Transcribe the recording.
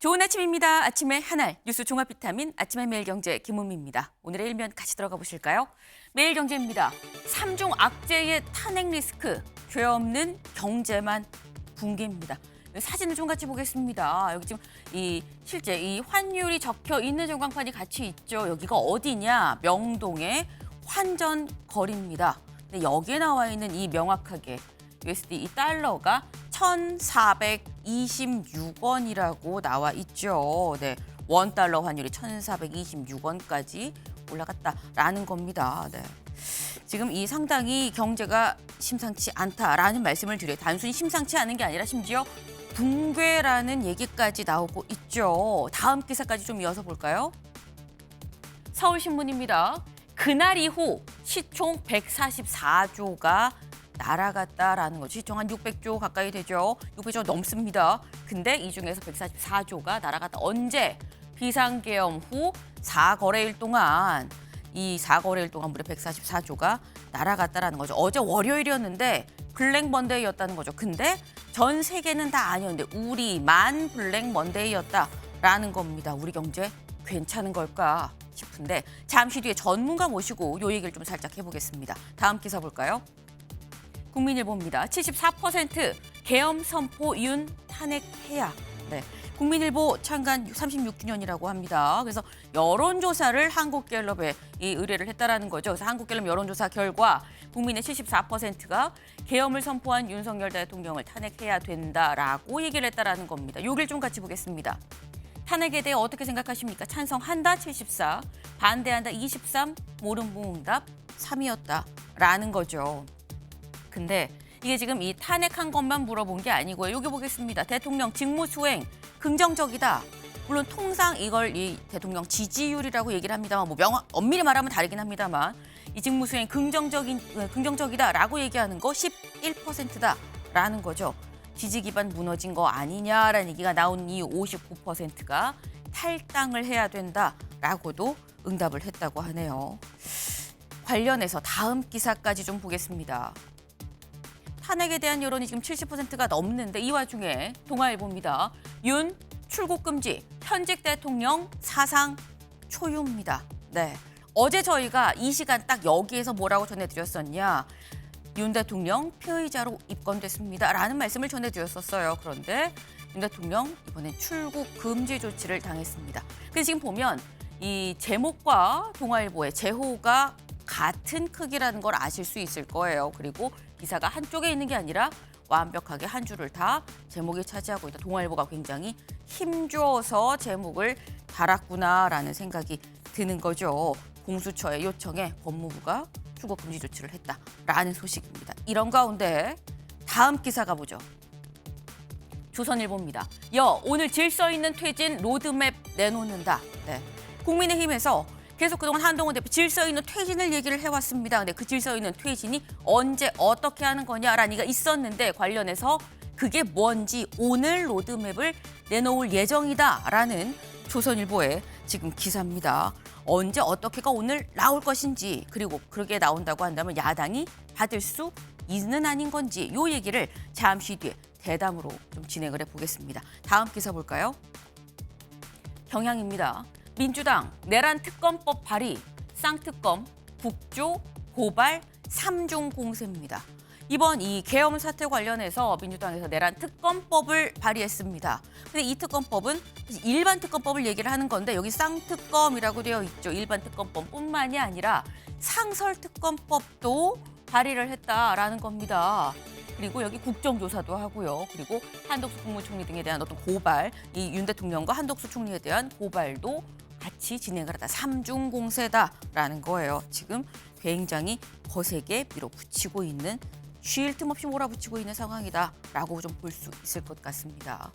좋은 아침입니다. 아침의 하나 뉴스 종합 비타민 아침의 매일경제 김은미입니다. 오늘의 일면 같이 들어가 보실까요? 매일경제입니다. 삼중 악재의 탄핵 리스크, 죄 없는 경제만 붕괴입니다. 사진을 좀 같이 보겠습니다. 여기 지금 실제 이 환율이 적혀 있는 전광판이 같이 있죠. 여기가 어디냐? 명동의 환전거리입니다. 근데 여기에 나와 있는 이 명확하게 USD 이 달러가 1,426원이라고 나와 있죠. 네, 원달러 환율이 1,426원까지 올라갔다라는 겁니다. 네. 지금 이 상당히 경제가 심상치 않다라는 말씀을 드려요. 단순히 심상치 않은 게 아니라 심지어 붕괴라는 얘기까지 나오고 있죠. 다음 기사까지 좀 이어서 볼까요? 서울신문입니다. 그날 이후 시총 144조가 날아갔다라는 거죠. 시총 한 600조 가까이 되죠. 600조 넘습니다. 근데 이 중에서 144조가 날아갔다. 언제? 비상계엄 후 4거래일 동안 이 4거래일 동안 무려 144조가 날아갔다라는 거죠. 어제 월요일이었는데 블랙 먼데이였다는 거죠. 근데 전 세계는 다 아니었는데 우리만 블랙 먼데이였다라는 겁니다. 우리 경제 괜찮은 걸까 싶은데 잠시 뒤에 전문가 모시고 요 얘기를 좀 살짝 해보겠습니다. 다음 기사 볼까요? 국민일보입니다. 74% 계엄 선포 윤 탄핵해야. 네, 국민일보 창간 36주년이라고 합니다. 그래서 여론조사를 한국갤럽에 의뢰를 했다라는 거죠. 그래서 한국갤럽 여론조사 결과 국민의 74%가 계엄을 선포한 윤석열 대통령을 탄핵해야 된다라고 얘기를 했다라는 겁니다. 여기를 좀 같이 보겠습니다. 탄핵에 대해 어떻게 생각하십니까? 찬성한다 74, 반대한다 23, 모름봉응답 3이었다라는 거죠. 근데 이게 지금 이 탄핵한 것만 물어본 게 아니고요. 여기 보겠습니다. 대통령 직무수행 긍정적이다. 물론 통상 이걸 이 대통령 지지율이라고 얘기를 합니다만 엄밀히 말하면 다르긴 합니다만 이 직무수행 긍정적이다라고 얘기하는 거 11%다라는 거죠. 지지 기반 무너진 거 아니냐라는 얘기가 나온 이 59%가 탈당을 해야 된다라고도 응답을 했다고 하네요. 관련해서 다음 기사까지 좀 보겠습니다. 탄핵에 대한 여론이 지금 70%가 넘는데 이 와중에 동아일보입니다. 윤 출국 금지, 현직 대통령 사상 초유입니다. 네, 어제 저희가 이 시간 딱 여기에서 뭐라고 전해드렸었냐. 윤 대통령 피의자로 입건됐습니다. 라는 말씀을 전해드렸었어요. 그런데 윤 대통령 이번에 출국 금지 조치를 당했습니다. 그래서 지금 보면 이 제목과 동아일보의 제호가 같은 크기라는 걸 아실 수 있을 거예요. 그리고 기사가 한쪽에 있는 게 아니라 완벽하게 한 줄을 다 제목이 차지하고 있다. 동아일보가 굉장히 힘줘서 제목을 달았구나라는 생각이 드는 거죠. 공수처의 요청에 법무부가 출국 금지 조치를 했다라는 소식입니다. 이런 가운데 다음 기사 가보죠. 조선일보입니다. 오늘 질서 있는 퇴진 로드맵 내놓는다. 네. 국민의힘에서 계속 그동안 한동훈 대표 질서 있는 퇴진을 얘기를 해왔습니다. 근데 그 질서 있는 퇴진이 언제 어떻게 하는 거냐라는 얘기가 있었는데 관련해서 그게 뭔지 오늘 로드맵을 내놓을 예정이다라는 조선일보의 지금 기사입니다. 언제 어떻게가 오늘 나올 것인지 그리고 그렇게 나온다고 한다면 야당이 받을 수 있는 아닌 건지 요 얘기를 잠시 뒤에 대담으로 좀 진행을 해보겠습니다. 다음 기사 볼까요? 경향입니다. 민주당 내란 특검법 발의, 쌍특검, 국조, 고발, 3중 공세입니다. 이번 이 계엄 사태 관련해서 민주당에서 내란 특검법을 발의했습니다. 근데 이 특검법은 일반 특검법을 얘기를 하는 건데 여기 쌍특검이라고 되어 있죠. 일반 특검법뿐만이 아니라 상설특검법도 발의를 했다라는 겁니다. 그리고 여기 국정조사도 하고요. 그리고 한덕수 국무총리 등에 대한 어떤 고발, 이 윤 대통령과 한덕수 총리에 대한 고발도 같이 진행을 하다. 3중 공세다라는 거예요. 지금 굉장히 거세게 밀어붙이고 있는 쉴 틈 없이 몰아붙이고 있는 상황이다라고 좀 볼 수 있을 것 같습니다.